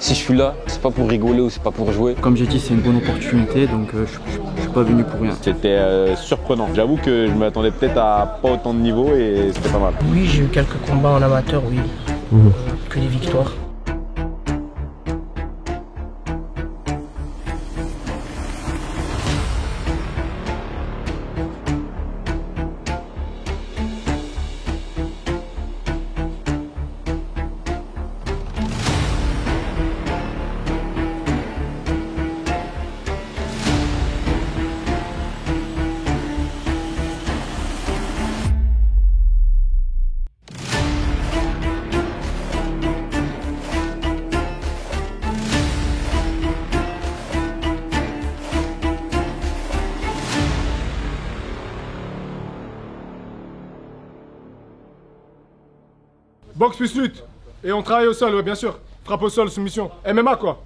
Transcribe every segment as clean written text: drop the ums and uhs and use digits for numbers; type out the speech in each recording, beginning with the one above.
Si je suis là, c'est pas pour rigoler ou c'est pas pour jouer. Comme j'ai dit, c'est une bonne opportunité, donc je suis pas venu pour rien. C'était surprenant. J'avoue que je m'attendais peut-être à pas autant de niveau et c'était pas mal. Oui, j'ai eu quelques combats en amateur, oui. Que des victoires. Boxe plus lutte. Et on travaille au sol, ouais, bien sûr. Frappe au sol, soumission. MMA, quoi.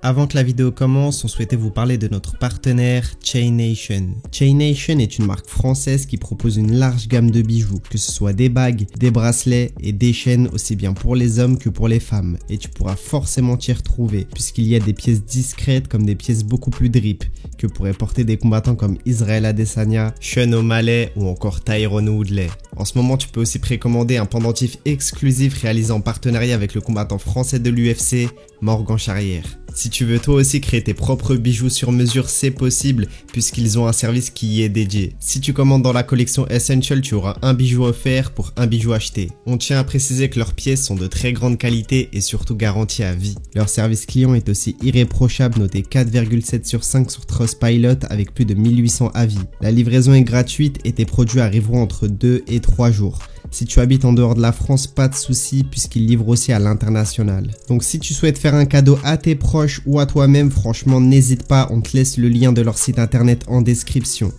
Avant que la vidéo commence, on souhaitait vous parler de notre partenaire Chain Nation. Chain Nation est une marque française qui propose une large gamme de bijoux, que ce soit des bagues, des bracelets et des chaînes aussi bien pour les hommes que pour les femmes. Et tu pourras forcément t'y retrouver, puisqu'il y a des pièces discrètes comme des pièces beaucoup plus drip, que pourraient porter des combattants comme Israel Adesanya, Sean O'Malley ou encore Tyron Woodley. En ce moment, tu peux aussi précommander un pendentif exclusif réalisé en partenariat avec le combattant français de l'UFC, Morgan Charrière. Si tu veux toi aussi créer tes propres bijoux sur mesure, c'est possible puisqu'ils ont un service qui y est dédié. Si tu commandes dans la collection Essential, tu auras un bijou offert pour un bijou acheté. On tient à préciser que leurs pièces sont de très grande qualité et surtout garanties à vie. Leur service client est aussi irréprochable, noté 4,7 sur 5 sur Trustpilot avec plus de 1800 avis. La livraison est gratuite et tes produits arriveront entre 2 et 3 jours. Si tu habites en dehors de la France, pas de souci puisqu'ils livrent aussi à l'international. Donc si tu souhaites faire un cadeau à tes proches ou à toi-même, franchement n'hésite pas, on te laisse le lien de leur site internet en description.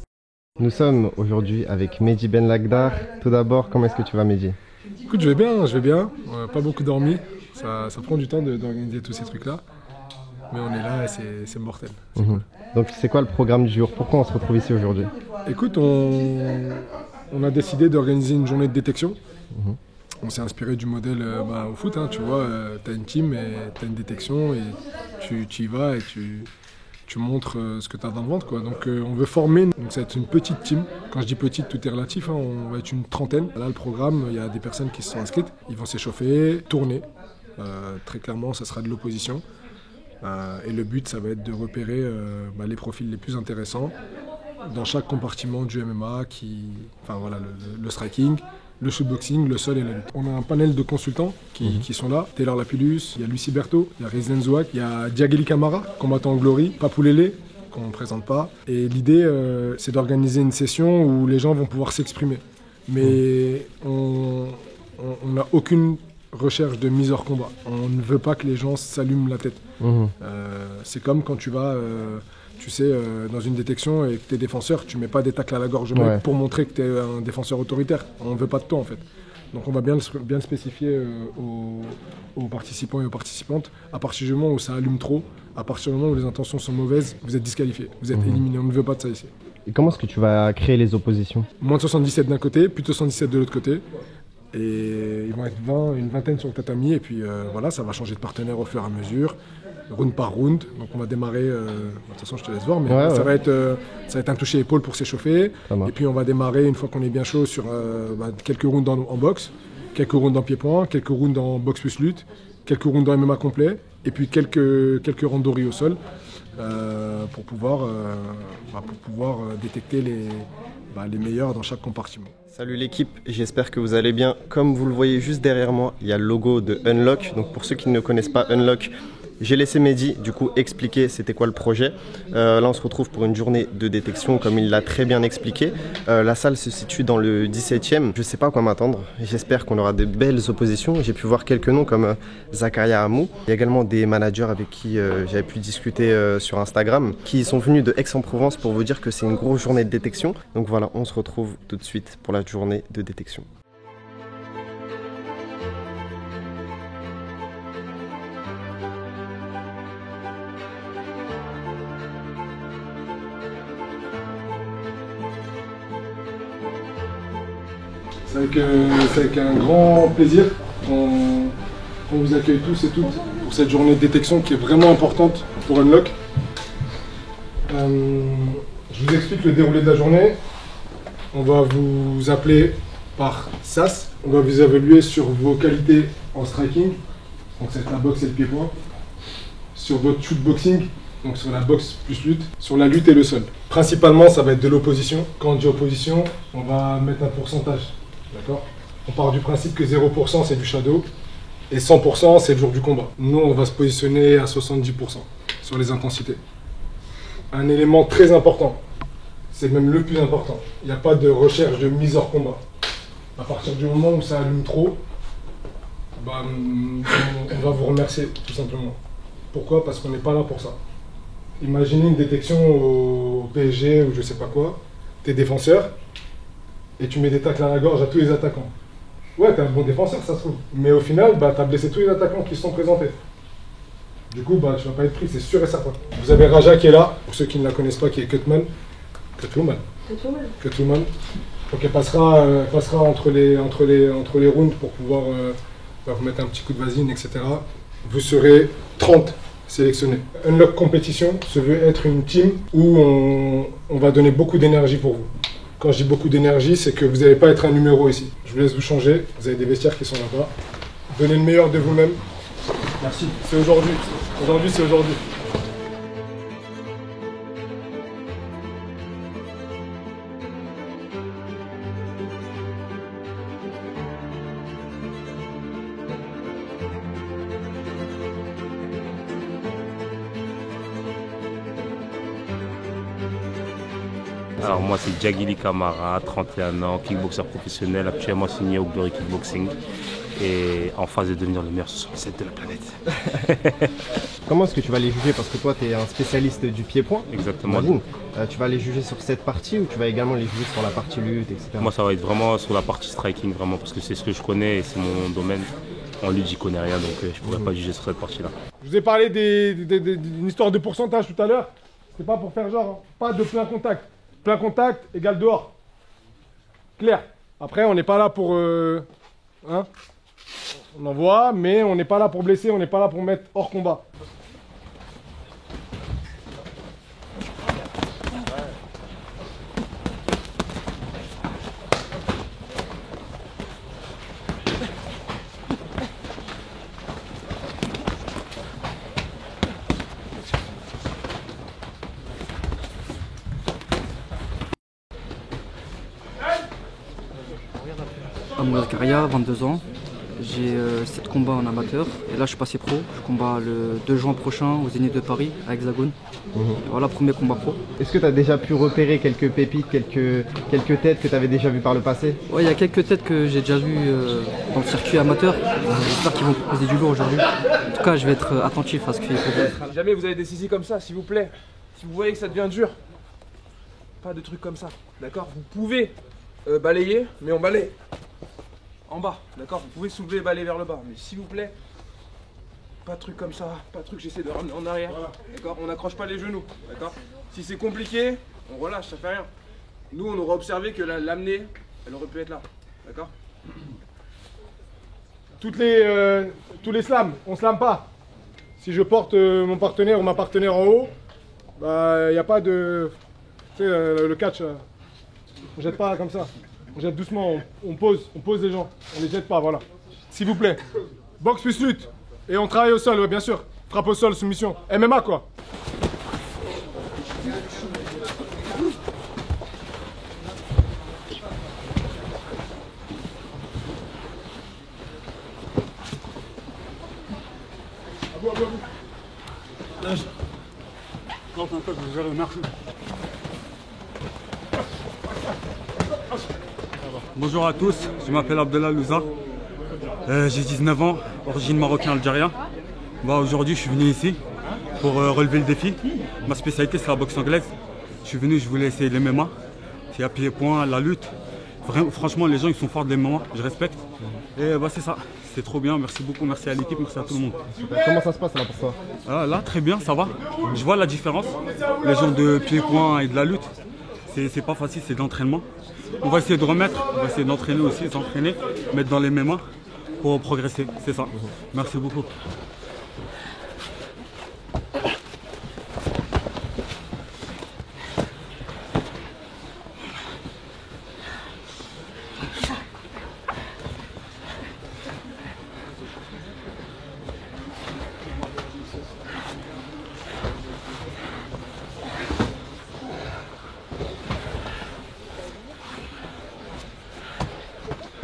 Nous sommes aujourd'hui avec Mehdi Ben Lagdar. Tout d'abord, comment est-ce que tu vas, Mehdi? Écoute, je vais bien, je vais bien. On a pas beaucoup dormi. Ça prend du temps d'organiser tous ces trucs-là. Mais on est là et c'est mortel. C'est cool. Donc c'est quoi le programme du jour? Pourquoi on se retrouve ici aujourd'hui? Écoute, on a décidé d'organiser une journée de détection. On s'est inspiré du modèle au foot, hein, tu vois, tu as une team et tu as une détection et tu y vas et tu montres ce que tu as dans le ventre, quoi. Donc on veut former, donc ça va être une petite team. Quand je dis petite, tout est relatif, hein, on va être une trentaine. Là, le programme, il y a des personnes qui se sont inscrites, ils vont s'échauffer, tourner. Très clairement, ça sera de l'opposition. Et le but, ça va être de repérer les profils les plus intéressants dans chaque compartiment du MMA, le striking, le shootboxing, le sol et la lutte. On a un panel de consultants qui sont là. Taylor Lapillus, il y a Lucie Berthaud, il y a Rizlen Zouak, il y a Diagueli Camara, combattant en Glory, Papoulele, qu'on ne présente pas. Et l'idée, c'est d'organiser une session où les gens vont pouvoir s'exprimer. Mais on n'a aucune recherche de mise hors combat. On ne veut pas que les gens s'allument la tête. C'est comme quand tu vas... dans une détection et que tu es défenseur, tu mets pas des tacles à la gorge pour montrer que tu es un défenseur autoritaire. On ne veut pas de toi en fait. Donc on va bien le spécifier aux participants et aux participantes. À partir du moment où ça allume trop, à partir du moment où les intentions sont mauvaises, vous êtes disqualifié, vous êtes éliminé. On ne veut pas de ça ici. Et comment est-ce que tu vas créer les oppositions? Moins de 77 d'un côté, plus de 77 de l'autre côté. Et ils vont être une vingtaine sur le tatami et puis ça va changer de partenaire au fur et à mesure, round par round. Donc on va démarrer, de toute façon je te laisse voir, mais ça va être un toucher épaule pour s'échauffer. Et puis on va démarrer une fois qu'on est bien chaud sur quelques rounds en boxe, quelques rounds en pied-point, quelques rounds en boxe plus lutte, quelques rounds en MMA complet et puis quelques randoris au sol pour pouvoir détecter les meilleurs dans chaque compartiment. Salut l'équipe, j'espère que vous allez bien. Comme vous le voyez juste derrière moi, il y a le logo de Unlock. Donc pour ceux qui ne connaissent pas Unlock, j'ai laissé Mehdi du coup expliquer c'était quoi le projet. Là on se retrouve pour une journée de détection comme il l'a très bien expliqué. La salle se situe dans le 17e. Je ne sais pas à quoi m'attendre. J'espère qu'on aura de belles oppositions. J'ai pu voir quelques noms comme Zakaria Hamou. Il y a également des managers avec qui j'avais pu discuter sur Instagram qui sont venus de Aix-en-Provence pour vous dire que c'est une grosse journée de détection. Donc voilà, on se retrouve tout de suite pour la journée de détection. C'est avec un grand plaisir qu'on vous accueille tous et toutes pour cette journée de détection qui est vraiment importante pour Unlock. Je vous explique le déroulé de la journée. On va vous appeler par SAS. On va vous évaluer sur vos qualités en striking, donc c'est la boxe et le pied-point, sur votre shootboxing, donc sur la boxe plus lutte, sur la lutte et le sol. Principalement, ça va être de l'opposition. Quand on dit opposition, on va mettre un pourcentage. D'accord ? On part du principe que 0% c'est du shadow et 100% c'est le jour du combat. Nous, on va se positionner à 70% sur les intensités. Un élément très important, c'est même le plus important. Il n'y a pas de recherche de mise hors combat. À partir du moment où ça allume trop, on va vous remercier tout simplement. Pourquoi ? Parce qu'on n'est pas là pour ça. Imaginez une détection au PSG ou je sais pas quoi, t'es défenseur et tu mets des tacles à la gorge à tous les attaquants. Ouais, t'es un bon défenseur, ça se trouve. Mais au final, t'as blessé tous les attaquants qui se sont présentés. Du coup, tu vas pas être pris, c'est sûr et certain. Vous avez Raja qui est là, pour ceux qui ne la connaissent pas, qui est Cutwoman. Donc elle passera entre les rounds pour pouvoir vous mettre un petit coup de vasine, etc. Vous serez 30 sélectionnés. Unlock Compétition se veut être une team où on va donner beaucoup d'énergie pour vous. Quand je dis beaucoup d'énergie, c'est que vous n'allez pas être un numéro ici. Je vous laisse vous changer, vous avez des vestiaires qui sont là-bas. Donnez le meilleur de vous-même. Merci, c'est aujourd'hui. Aujourd'hui, c'est aujourd'hui. Alors moi c'est Djagili Kamara, 31 ans, kickboxer professionnel, actuellement signé au Glory Kickboxing et en phase de devenir le meilleur 67 de la planète. Comment est-ce que tu vas les juger? Parce que toi tu es un spécialiste du pied-point. Exactement. Tu vas les juger sur cette partie ou tu vas également les juger sur la partie lutte, etc. Moi ça va être vraiment sur la partie striking, vraiment, parce que c'est ce que je connais et c'est mon domaine. En lutte j'y connais rien, donc je ne pourrais pas juger sur cette partie-là. Je vous ai parlé d'une histoire de pourcentage tout à l'heure. C'est pas pour faire genre, hein. Pas de plein contact. Plein contact égale dehors. Clair. Après, on n'est pas là pour... hein, on envoie, mais on n'est pas là pour blesser, on n'est pas là pour mettre hors combat. Amour Zakaria, 22 ans. J'ai 7 combats en amateur et là je suis passé pro. Je combats le 2 juin prochain au Zénith de Paris à Hexagone. Voilà, premier combat pro. Est-ce que tu as déjà pu repérer quelques pépites, quelques têtes que tu avais déjà vues par le passé? Ouais, il y a quelques têtes que j'ai déjà vues dans le circuit amateur. J'espère qu'ils vont proposer du lourd aujourd'hui. En tout cas, je vais être attentif à ce qu'ils proposent. Si jamais vous avez des saisies comme ça, s'il vous plaît, si vous voyez que ça devient dur, pas de trucs comme ça, d'accord? Vous pouvez balayer, mais on balaye en bas, d'accord? Vous pouvez soulever et balayer vers le bas, mais s'il vous plaît, pas de trucs comme ça, pas de trucs j'essaie de ramener en arrière, d'accord? On n'accroche pas les genoux, d'accord? Si c'est compliqué, on relâche, ça fait rien. Nous, on aura observé que l'amener, elle aurait pu être là, d'accord? Tous les slams, on slame pas. Si je porte mon partenaire ou ma partenaire en haut, il n'y a pas de... Tu sais, le catch, on jette pas comme ça. On jette doucement, on pose les gens. On les jette pas, voilà. S'il vous plaît. Boxe plus lutte. Et on travaille au sol, ouais, bien sûr. Frappe au sol, soumission. MMA, quoi. Bonjour à tous, je m'appelle Abdellah Louza, j'ai 19 ans, origine marocaine-algérien. Aujourd'hui je suis venu ici pour relever le défi. Ma spécialité c'est la boxe anglaise. Je suis venu, je voulais essayer les MMA, c'est à pied-point, la lutte. Franchement les gens ils sont forts de MMA, je respecte. Et c'est ça, c'est trop bien, merci beaucoup, merci à l'équipe, merci à tout le monde. Comment ça se passe là pour toi? Là très bien, ça va. Je vois la différence, les gens de pied-point et de la lutte. c'est pas facile, c'est de l'entraînement. On va essayer de remettre, on va essayer d'entraîner aussi, s'entraîner, mettre dans les MMA pour progresser, c'est ça. Merci beaucoup.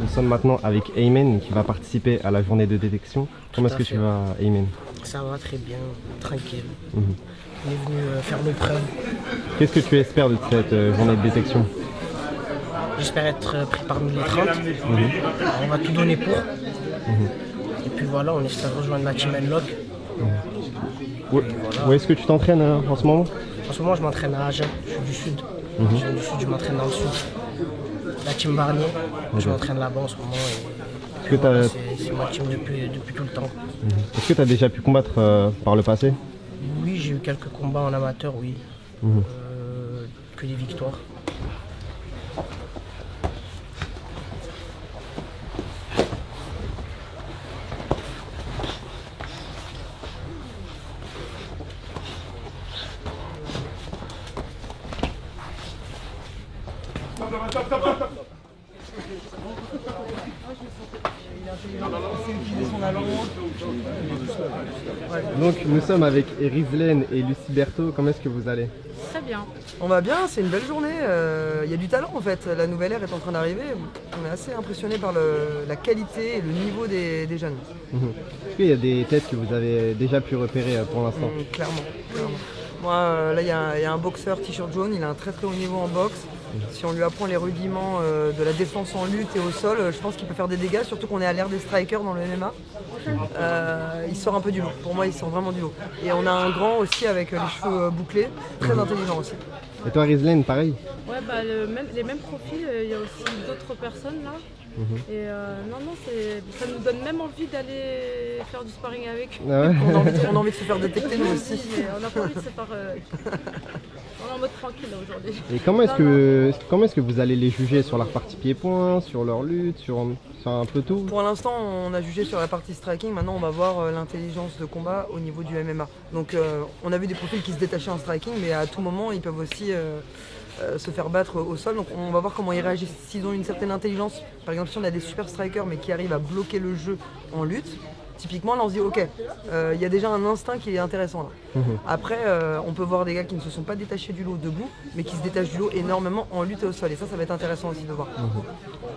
Nous sommes maintenant avec Ayman qui va participer à la journée de détection. Comment est-ce que tu vas, Ayman? Ça va très bien, tranquille. On est venu faire nos preuves. Qu'est-ce que tu espères de cette journée de détection? J'espère être pris parmi les 30. On va tout donner pour. Et puis voilà, on espère rejoindre la team N-Log. Où est-ce que tu t'entraînes en ce moment? En ce moment, je m'entraîne à Agen, je suis du sud. Je viens du sud, je m'entraîne dans le sud. La team Barnier, je m'entraîne là-bas en ce moment. Et voilà, c'est ma team depuis tout le temps. Est-ce que tu as déjà pu combattre par le passé? Oui, j'ai eu quelques combats en amateur, oui. Que des victoires. Donc nous sommes avec Rizlen et Lucie Berthaud. Comment est-ce que vous allez? Très bien. On va bien, c'est une belle journée. Il y a du talent en fait. La nouvelle ère est en train d'arriver. On est assez impressionné par la qualité et le niveau des jeunes. Est-ce qu'il y a des têtes que vous avez déjà pu repérer pour l'instant? Clairement. Moi, là, il y a un boxeur t-shirt jaune. Il a un très très haut niveau en boxe. Si on lui apprend les rudiments de la défense en lutte et au sol, je pense qu'il peut faire des dégâts, surtout qu'on est à l'ère des strikers dans le MMA. Il sort un peu du lot. Pour moi, il sort vraiment du lot. Et on a un grand aussi avec les cheveux bouclés, très intelligent aussi. Et toi, Rizlen, pareil? Ouais, bah, les mêmes profils, il y a aussi d'autres personnes là. Et non, ça nous donne même envie d'aller faire du sparring avec eux. Ah ouais. On a envie de se faire détecter nous aussi. On n'a pas envie de se faire... on est en mode tranquille là aujourd'hui. Et comment est-ce que vous allez les juger sur leur partie pied-point, sur leur lutte, sur un peu tout? Pour l'instant, on a jugé sur la partie striking. Maintenant, on va voir l'intelligence de combat au niveau du MMA. Donc, on a vu des profils qui se détachaient en striking, mais à tout moment, ils peuvent aussi se faire battre au sol. Donc, on va voir comment ils réagissent. S'ils ont une certaine intelligence, par exemple, si on a des super strikers, mais qui arrivent à bloquer le jeu en lutte, typiquement, là, on se dit, ok, il y a déjà un instinct qui est intéressant là. Après, on peut voir des gars qui ne se sont pas détachés du lot debout, mais qui se détachent du lot énormément en lutte et au sol. Et ça va être intéressant aussi de voir.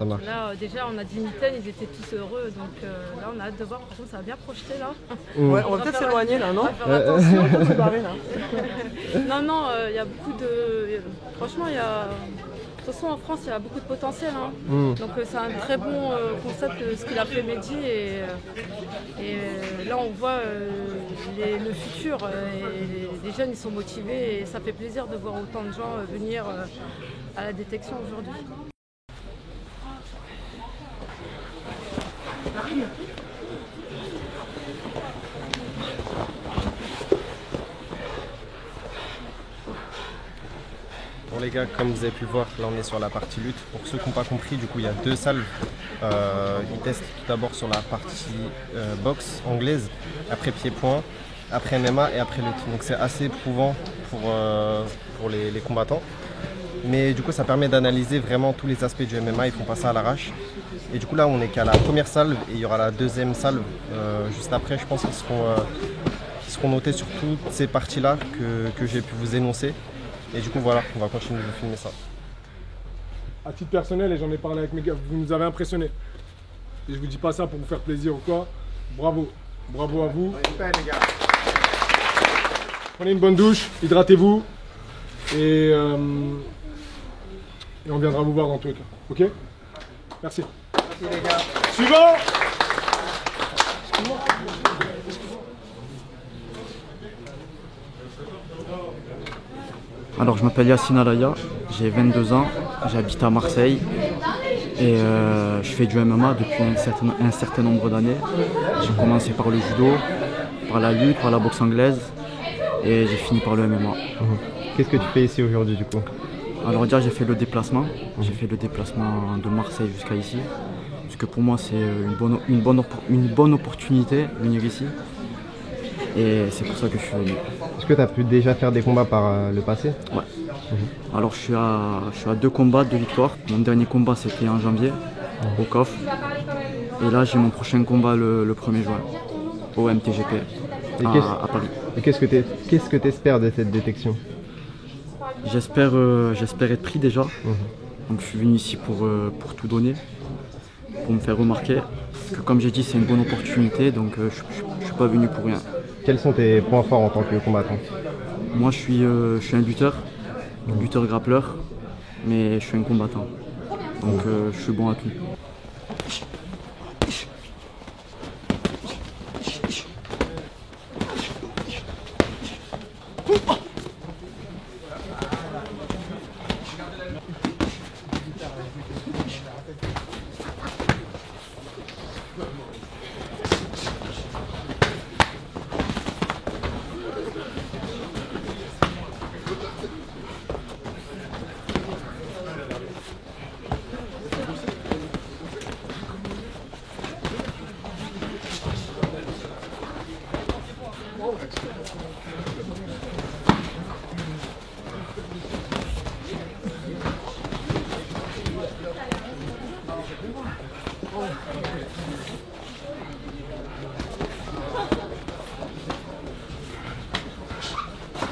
Ça marche. Là, déjà, on a dit mitaine, ils étaient tous heureux. Donc là, on a hâte de voir. Par contre, ça va bien projeter là. Ouais, on va peut-être s'éloigner là, non? On va faire attention. On va se barrer, là. Non, il y a beaucoup de... Franchement, il y a... De toute façon, en France, il y a beaucoup de potentiel. Hein. Donc c'est un très bon concept ce qu'il a fait Mehdi. Et là, on voit le futur. Et les jeunes, ils sont motivés. Et ça fait plaisir de voir autant de gens venir à la détection aujourd'hui. Bon les gars, comme vous avez pu le voir, là on est sur la partie lutte. Pour ceux qui n'ont pas compris, du coup il y a deux salves. Ils testent tout d'abord sur la partie boxe anglaise, après pied-point, après MMA et après lutte. Donc c'est assez éprouvant pour les combattants. Mais du coup ça permet d'analyser vraiment tous les aspects du MMA, ils font pas ça à l'arrache. Et du coup là on est qu'à la première salve et il y aura la deuxième salve juste après. Je pense qu'ils seront notés sur toutes ces parties-là que j'ai pu vous énoncer. Et du coup voilà, on va continuer de filmer ça. À titre personnel, et j'en ai parlé avec mes gars, vous nous avez impressionnés. Et je vous dis pas ça pour vous faire plaisir ou quoi. Bravo, bravo à vous. Prenez une bonne douche, hydratez-vous. Et on viendra vous voir dans tous les cas. Ok? Merci. Merci les gars. Suivant! Alors je m'appelle Yassine Alaya, j'ai 22 ans, j'habite à Marseille et je fais du MMA depuis un certain nombre d'années. J'ai commencé par le judo, par la lutte, par la boxe anglaise et j'ai fini par le MMA. Qu'est-ce que tu fais ici aujourd'hui du coup? Alors déjà j'ai fait le déplacement. J'ai fait le déplacement de Marseille jusqu'à ici. Parce que pour moi c'est une bonne opportunité de venir ici. Et c'est pour ça que je suis venu. Est-ce que tu as pu déjà faire des combats par le passé? Ouais. Alors je suis à 2 combats, 2 victoires. Mon dernier combat c'était en janvier au COF. Et là j'ai mon prochain combat le 1er juin au MTGP à Paris. Et qu'est-ce que tu espères de cette détection? J'espère être pris déjà. Donc je suis venu ici pour tout donner, pour me faire remarquer. Parce que comme j'ai dit c'est une bonne opportunité, donc je ne suis pas venu pour rien. Quels sont tes points forts en tant que combattant? Moi je suis un lutteur grappleur, mais je suis un combattant. Donc je suis bon à tout.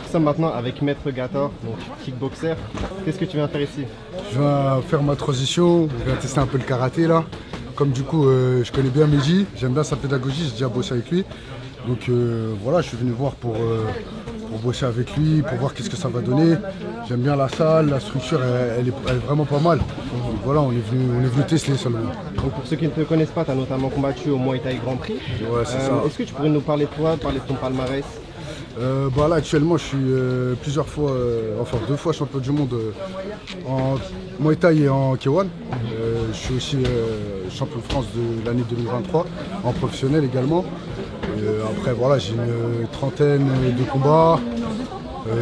Nous sommes maintenant avec Maître Gator, donc kickboxer. Qu'est-ce que tu viens faire ici? Je viens faire ma transition, je viens tester un peu le karaté là. Comme du coup je connais bien Mehdi, j'aime bien sa pédagogie, j'ai déjà bossé avec lui. Donc voilà, je suis venu voir pour bosser avec lui, pour voir qu'est-ce que ça va donner. J'aime bien la salle, la structure elle est vraiment pas mal. Donc voilà, on est venu tester seulement. Donc pour ceux qui ne te connaissent pas, tu as notamment combattu au Muay Thai Grand Prix. Ouais, c'est ça. Est-ce que tu pourrais nous parler de toi, parler de ton palmarès? Là actuellement je suis plusieurs fois, enfin 2 fois champion du monde en Muay Thai et en K1. Je suis aussi champion de France de l'année 2023 en professionnel également. Après voilà, j'ai une trentaine de combats.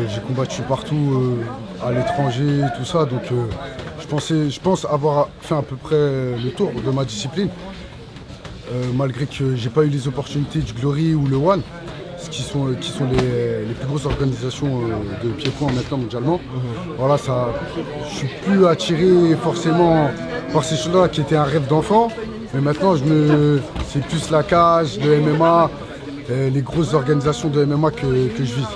J'ai combattu partout à l'étranger, tout ça. Donc je pense avoir fait à peu près le tour de ma discipline. Malgré que j'ai pas eu les opportunités du Glory ou le One. Qui sont les plus grosses organisations de pied-point maintenant mondialement. Voilà, je suis plus attiré forcément par ces choses-là qui étaient un rêve d'enfant, mais maintenant c'est plus la cage, le MMA, les grosses organisations de MMA que je vise.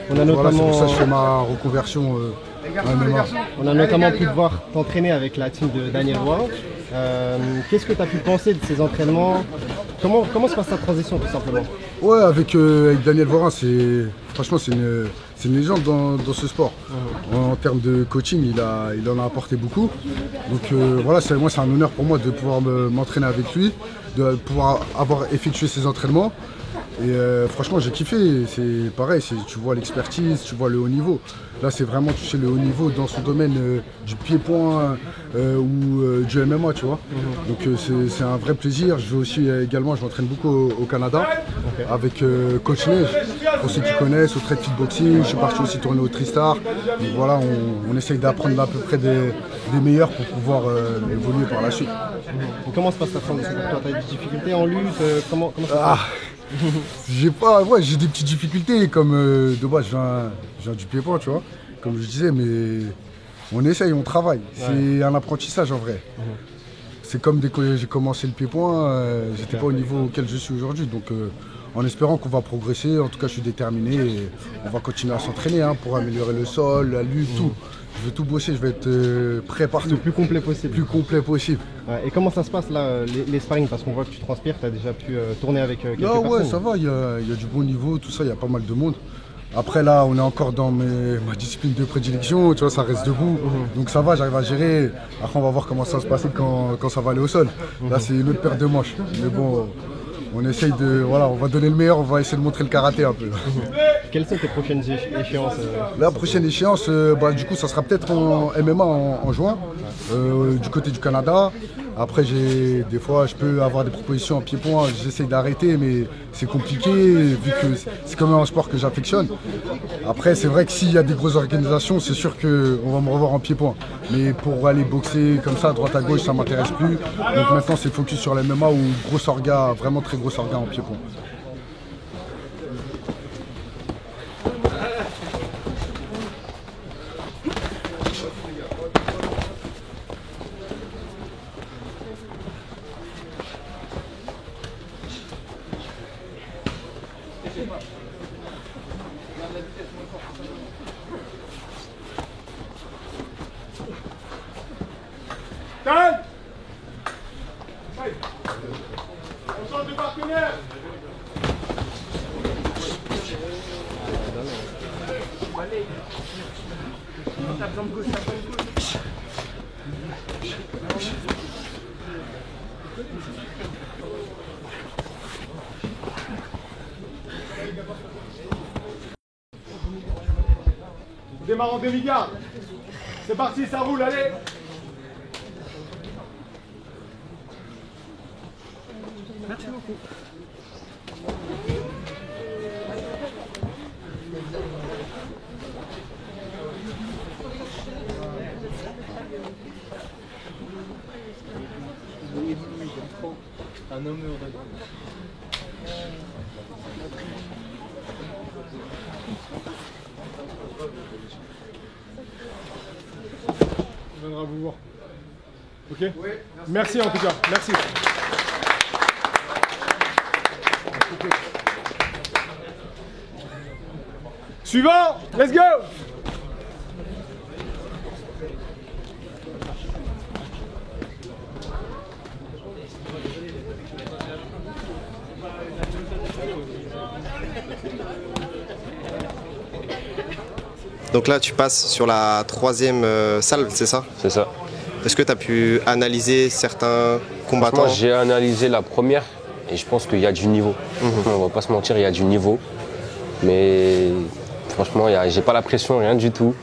Voilà, c'est pour ça que je fais ma reconversion en MMA. On a notamment pu te voir t'entraîner avec la team de Daniel Warren. Qu'est-ce que tu as pu penser de ces entraînements? Comment se passe ta transition tout simplement? Ouais, avec Daniel Vorin, franchement c'est une légende dans ce sport. En termes de coaching, il en a apporté beaucoup. Donc voilà, c'est un honneur pour moi de pouvoir m'entraîner avec lui, de pouvoir avoir effectué ses entraînements. Et franchement j'ai kiffé, c'est pareil, tu vois l'expertise, tu vois le haut niveau. Là c'est vraiment toucher le haut niveau dans son domaine du pied-point ou du MMA, tu vois. Donc c'est un vrai plaisir. Je vais aussi également, je m'entraîne beaucoup au Canada avec Coach Neige, pour ceux qui connaissent, au trade kickboxing. Je suis parti aussi tourner au Tristar. Donc voilà, on essaye d'apprendre à peu près des meilleurs pour pouvoir évoluer par la suite. Comment se passe ta transition pour toi? Tu as des difficultés en lutte? Comment ça se passe? J'ai des petites difficultés comme de base je viens du pied-point, tu vois, comme je disais, mais on essaye, on travaille. C'est un apprentissage en vrai. C'est comme dès que j'ai commencé le pied-point, j'étais pas au niveau auquel je suis aujourd'hui. Donc en espérant qu'on va progresser, en tout cas je suis déterminé et on va continuer à s'entraîner pour améliorer le sol, la lutte, tout. Je vais tout bosser, je vais être prêt partout. Le plus complet possible. Plus complet possible. Ouais, et comment ça se passe là, les sparring? Parce qu'on voit que tu transpires, tu as déjà pu tourner avec quelques personnes. Ouais, ça va, il y a du bon niveau, tout ça, il y a pas mal de monde. Après là, on est encore dans ma discipline de prédilection, tu vois, ça reste debout. Donc ça va, j'arrive à gérer. Après, on va voir comment ça va se passer quand ça va aller au sol. Là, c'est une autre paire de manches. Mais bon, on essaye on va donner le meilleur, on va essayer de montrer le karaté un peu. Quelles sont tes prochaines échéances? La prochaine échéance, du coup, ça sera peut-être en MMA en juin, du côté du Canada. Après, des fois, je peux avoir des propositions en pied-point, j'essaie d'arrêter, mais c'est compliqué vu que c'est quand même un sport que j'affectionne. Après, c'est vrai que s'il y a des grosses organisations, c'est sûr qu'on va me revoir en pied-point. Mais pour aller boxer comme ça, à droite à gauche, ça ne m'intéresse plus. Donc maintenant, c'est focus sur la MMA ou grosse orga, vraiment très grosse orga en pied-point. On change de partenaire. Tape jambe gauche, tape jambe gauche. On démarre en demi-garde. C'est parti, ça roule, allez. Merci beaucoup. Un homme heureux. On viendra vous voir. Ok? Oui, merci en tout cas. Merci. Suivant, let's go! Donc là, tu passes sur la 3e salve, c'est ça? C'est ça. Est-ce que tu as pu analyser certains combattants? Moi, j'ai analysé la première et je pense qu'il y a du niveau. On va pas se mentir, il y a du niveau. Mais franchement, j'ai pas la pression, rien du tout.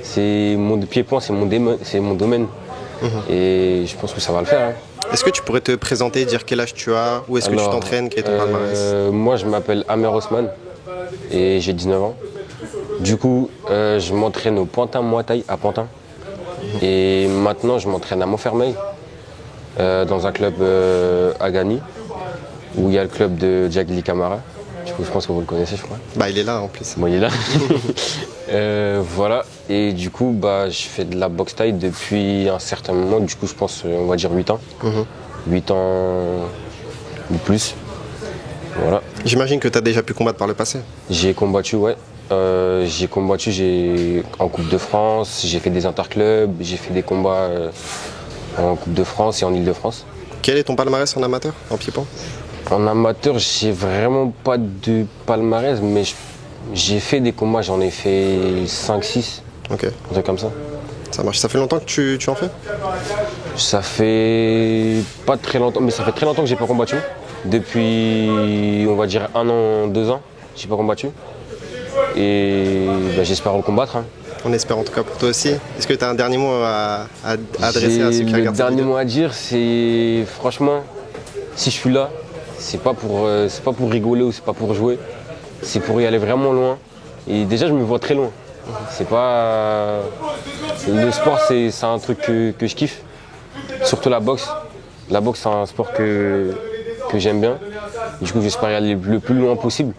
C'est mon pied-point, c'est mon domaine. Et je pense que ça va le faire. Hein. Est-ce que tu pourrais te présenter, dire quel âge tu as, où est-ce que tu t'entraînes, quel est ton palmarès? Moi, je m'appelle Amer Osman et j'ai 19 ans. Du coup, je m'entraîne au Pantin Muay Thai à Pantin. Et maintenant, je m'entraîne à Montfermeil, dans un club à Gagny, où il y a le club de Djagili Camara. Du coup, je pense que vous le connaissez, je crois. Bah, il est là en plus. Bon, il est là. Voilà. Et du coup, bah, je fais de la boxe thaï depuis un certain moment. Du coup, je pense, on va dire 8 ans. 8 ans ou plus. Voilà. J'imagine que tu as déjà pu combattre par le passé. J'ai combattu, ouais. J'ai combattu en Coupe de France, j'ai fait des interclubs, j'ai fait des combats en Coupe de France et en Ile-de-France. Quel est ton palmarès en amateur, en pied-point? En amateur, j'ai vraiment pas de palmarès, mais j'ai fait des combats, j'en ai fait 5-6. Ok. Un truc comme ça. Ça marche. Ça fait longtemps que tu en fais? Ça fait pas très longtemps, mais ça fait très longtemps que j'ai pas combattu. Depuis, on va dire 1 an, 2 ans, j'ai pas combattu. Et bah, j'espère le combattre. Hein. On espère en tout cas pour toi aussi. Est-ce que tu as un dernier mot à adresser à ceux qui regardent cette vidéo? Le dernier mot à dire, c'est franchement, si je suis là, c'est pas pour rigoler ou c'est pas pour jouer. C'est pour y aller vraiment loin. Et déjà, je me vois très loin. C'est pas... Le sport, c'est un truc que je kiffe. Surtout la boxe. La boxe, c'est un sport que j'aime bien. Du coup, j'espère y aller le plus loin possible.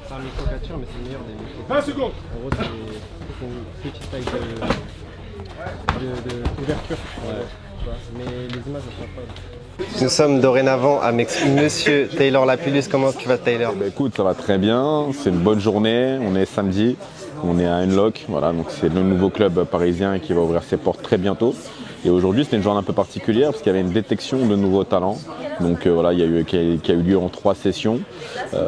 C'est un micro-capture, mais c'est le meilleur des micros. 20 secondes. En gros, c'est une petite taille d'ouverture. Ouais. Mais les images ne sont pas. Nous sommes dorénavant avec Monsieur Taylor Lapulus. Comment tu vas, Taylor? Bah écoute, ça va très bien. C'est une bonne journée. On est samedi. On est à Unlock. Voilà, donc c'est le nouveau club parisien qui va ouvrir ses portes très bientôt. Et aujourd'hui, c'était une journée un peu particulière parce qu'il y avait une détection de nouveaux talents. Donc voilà, qui a eu lieu en 3 sessions.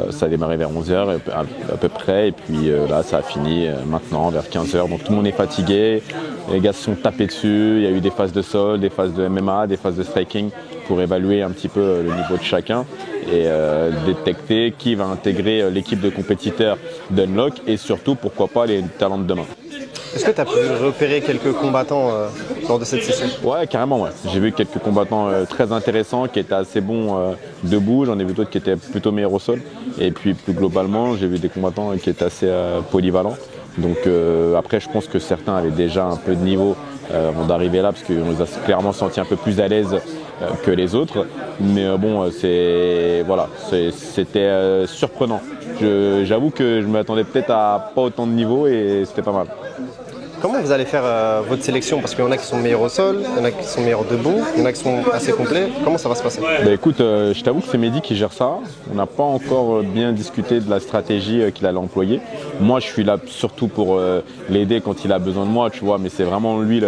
Ça a démarré vers 11h à peu près. Et puis là, ça a fini maintenant vers 15h. Donc tout le monde est fatigué. Les gars se sont tapés dessus. Il y a eu des phases de sol, des phases de MMA, des phases de striking pour évaluer un petit peu le niveau de chacun et détecter qui va intégrer l'équipe de compétiteurs d'Unlock et surtout, pourquoi pas, les talents de demain. Est-ce que tu as pu repérer quelques combattants lors de cette session? Ouais, carrément, ouais. J'ai vu quelques combattants très intéressants qui étaient assez bons debout. J'en ai vu d'autres qui étaient plutôt meilleurs au sol. Et puis plus globalement, j'ai vu des combattants qui étaient assez polyvalents. Donc après, je pense que certains avaient déjà un peu de niveau avant d'arriver là, parce qu'on les a clairement sentis un peu plus à l'aise que les autres. Mais bon, c'était surprenant. J'avoue que je m'attendais peut-être à pas autant de niveau et c'était pas mal. Comment vous allez faire votre sélection? Parce qu'il y en a qui sont meilleurs au sol, il y en a qui sont meilleurs debout, il y en a qui sont assez complets. Comment ça va se passer? Bah écoute, je t'avoue que c'est Mehdi qui gère ça. On n'a pas encore bien discuté de la stratégie qu'il allait employer. Moi, je suis là surtout pour l'aider quand il a besoin de moi, tu vois. Mais c'est vraiment lui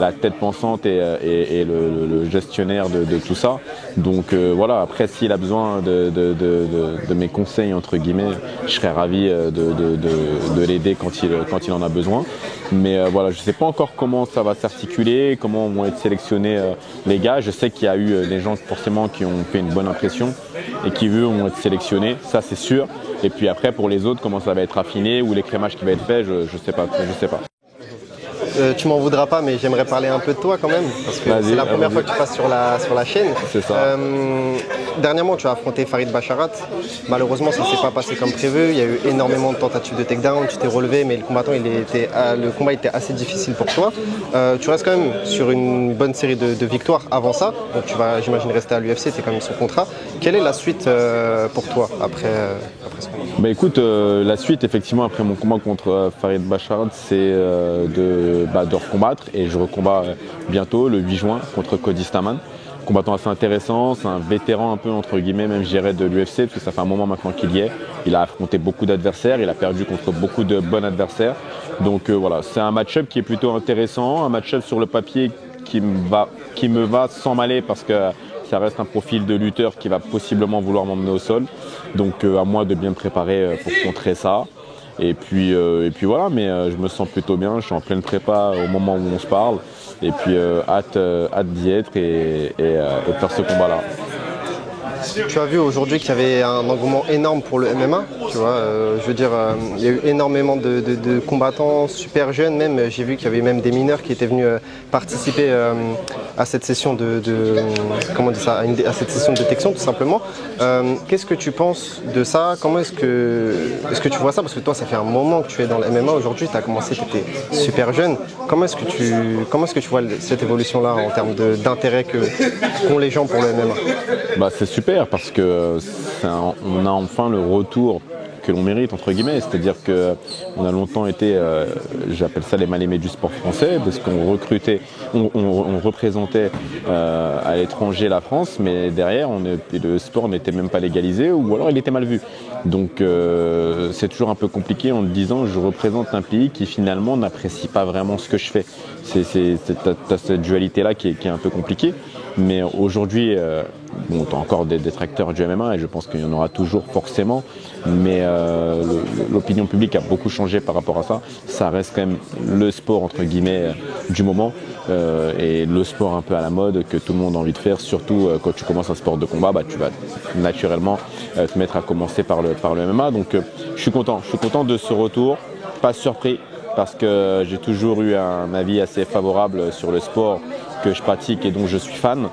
la tête pensante et le gestionnaire de tout ça. Donc voilà, après, s'il a besoin de mes conseils, entre guillemets, je serais ravi de l'aider quand il en a besoin. Mais voilà, je ne sais pas encore comment ça va s'articuler, comment vont être sélectionnés les gars. Je sais qu'il y a eu des gens forcément qui ont fait une bonne impression et qui eux vont être sélectionnés, ça c'est sûr. Et puis après pour les autres, comment ça va être affiné ou l'écrémage qui va être fait, je sais pas. Tu m'en voudras pas, mais j'aimerais parler un peu de toi quand même, parce que c'est la première fois que tu passes sur la chaîne. C'est ça. Dernièrement, tu as affronté Farid Basharat. Malheureusement, ça ne s'est pas passé comme prévu. Il y a eu énormément de tentatives de takedown. Tu t'es relevé, mais le combat était assez difficile pour toi. Tu restes quand même sur une bonne série de victoires avant ça. Donc tu vas, j'imagine, rester à l'UFC. Tu es quand même sous contrat. Quelle est la suite pour toi après ce combat? Bah écoute, la suite, effectivement, après mon combat contre Farid Basharat, c'est de recombattre. Et je recombats bientôt, le 8 juin, contre Cody Stamann. Combattant assez intéressant, c'est un vétéran un peu entre guillemets, même je dirais, de l'UFC, parce que ça fait un moment maintenant qu'il y est. Il a affronté beaucoup d'adversaires, il a perdu contre beaucoup de bons adversaires. Donc voilà, c'est un match-up qui est plutôt intéressant, un match-up sur le papier qui me va sans m'aller, parce que ça reste un profil de lutteur qui va possiblement vouloir m'emmener au sol. Donc à moi de bien me préparer pour contrer ça. Et puis voilà, mais je me sens plutôt bien, je suis en pleine prépa au moment où on se parle. Et puis hâte d'y être et de faire ce combat-là. Tu as vu aujourd'hui qu'il y avait un engouement énorme pour le MMA, tu vois, je veux dire, il y a eu énormément de combattants super jeunes même, j'ai vu qu'il y avait même des mineurs qui étaient venus participer à cette session à cette session de détection tout simplement. Qu'est-ce que tu penses de ça? Comment est-ce que tu vois ça? Parce que toi, ça fait un moment que tu es dans le MMA aujourd'hui, tu as commencé, tu étais super jeune. Comment est-ce que tu vois cette évolution-là en termes d'intérêt qu'ont les gens pour le MMA? Bah, c'est super parce que on a enfin le retour que l'on mérite, entre guillemets, c'est-à-dire qu'on a longtemps été, j'appelle ça les mal-aimés du sport français, parce qu'on recrutait, on représentait à l'étranger la France, mais derrière, le sport n'était même pas légalisé, ou alors il était mal vu. Donc c'est toujours un peu compliqué en te disant, je représente un pays qui finalement n'apprécie pas vraiment ce que je fais. T'as cette dualité-là qui est un peu compliquée, mais aujourd'hui, bon, tu as encore des détracteurs du MMA et je pense qu'il y en aura toujours forcément, mais l'opinion publique a beaucoup changé par rapport à ça. Ça reste quand même le sport entre guillemets du moment et le sport un peu à la mode que tout le monde a envie de faire, surtout quand tu commences un sport de combat, bah, tu vas naturellement te mettre à commencer par le MMA. Donc je suis content de ce retour, pas surpris parce que j'ai toujours eu un avis assez favorable sur le sport que je pratique et dont je suis fan.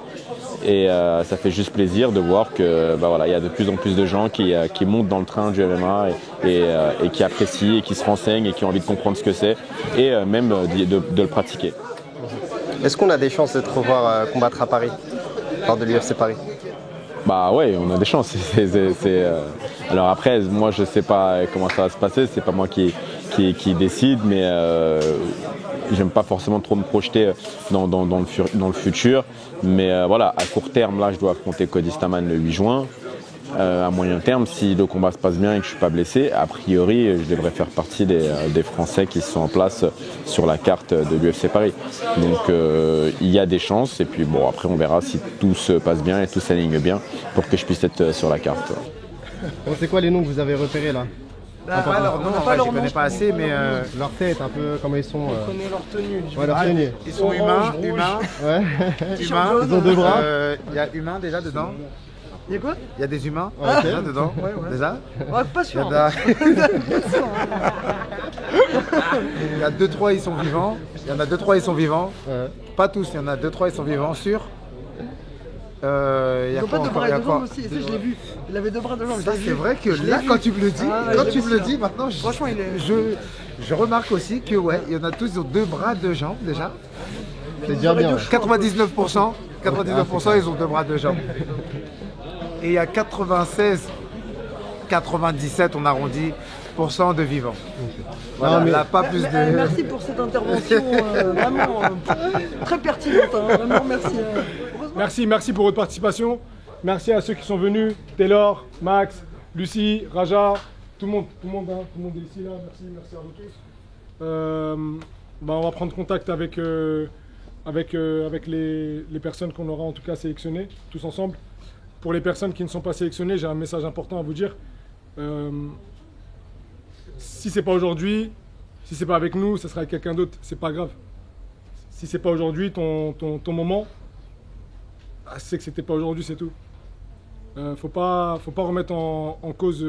Et ça fait juste plaisir de voir que bah voilà, y a de plus en plus de gens qui montent dans le train du MMA et qui apprécient et qui se renseignent et qui ont envie de comprendre ce que c'est et même de le pratiquer. Est-ce qu'on a des chances de te revoir combattre à Paris, lors de l'UFC Paris? Bah ouais, on a des chances. Alors après, moi je sais pas comment ça va se passer, c'est pas moi qui décide, mais j'aime pas forcément trop me projeter dans le futur. Mais voilà, à court terme, là je dois affronter Cody Stamann le 8 juin. À moyen terme, si le combat se passe bien et que je ne suis pas blessé, a priori, je devrais faire partie des Français qui sont en place sur la carte de l'UFC Paris. Donc il y a des chances et puis bon, après on verra si tout se passe bien et tout s'aligne bien pour que je puisse être sur la carte. Bon, c'est quoi les noms que vous avez repérés là? Alors, non, je ne connais pas assez, mais leur tête, un peu comment ils sont. On connaît leur tenue. Ouais, leur tenue. Ils sont humains. Ouais. Humains. Ils ont deux bras. Il y a humains déjà dedans. Il y a quoi? Il y a des humains déjà dedans. Déjà. Ouais, pas sûr. Il y a 2-3 ils sont vivants. Il y en a 2-3 ils sont vivants. Pas tous, il y en a 2-3 ils sont vivants, sûr. Ils n'ont pas de bras et de jambes aussi, ça je l'ai vu. Il avait deux bras et deux jambes. Ça c'est vrai que là quand tu me le dis, maintenant franchement je remarque aussi que ouais, il y en a tous, ils ont deux bras, deux jambes déjà. C'est déjà bien. 99%, ils ont deux bras, deux jambes. Et il y a 96, 97 on arrondit % de vivants. Voilà, non, mais... là, pas plus de... Merci pour cette intervention vraiment très pertinente. Hein. Vraiment merci. Merci pour votre participation. Merci à ceux qui sont venus. Taylor, Max, Lucie, Raja, tout le monde est ici là. Merci à vous tous. On va prendre contact avec les personnes qu'on aura en tout cas sélectionnées, tous ensemble. Pour les personnes qui ne sont pas sélectionnées, j'ai un message important à vous dire. Si c'est pas aujourd'hui, si c'est pas avec nous, ça sera avec quelqu'un d'autre, c'est pas grave. Si c'est pas aujourd'hui ton moment, c'est que c'était pas aujourd'hui, c'est tout. Faut pas remettre en cause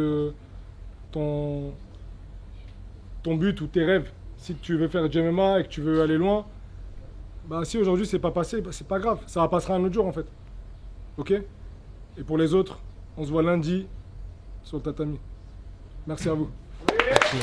ton but ou tes rêves. Si tu veux faire du MMA et que tu veux aller loin, bah si aujourd'hui c'est pas passé, bah c'est pas grave, ça passera un autre jour en fait. Ok? Et pour les autres, on se voit lundi sur le tatami. Merci à vous. Merci.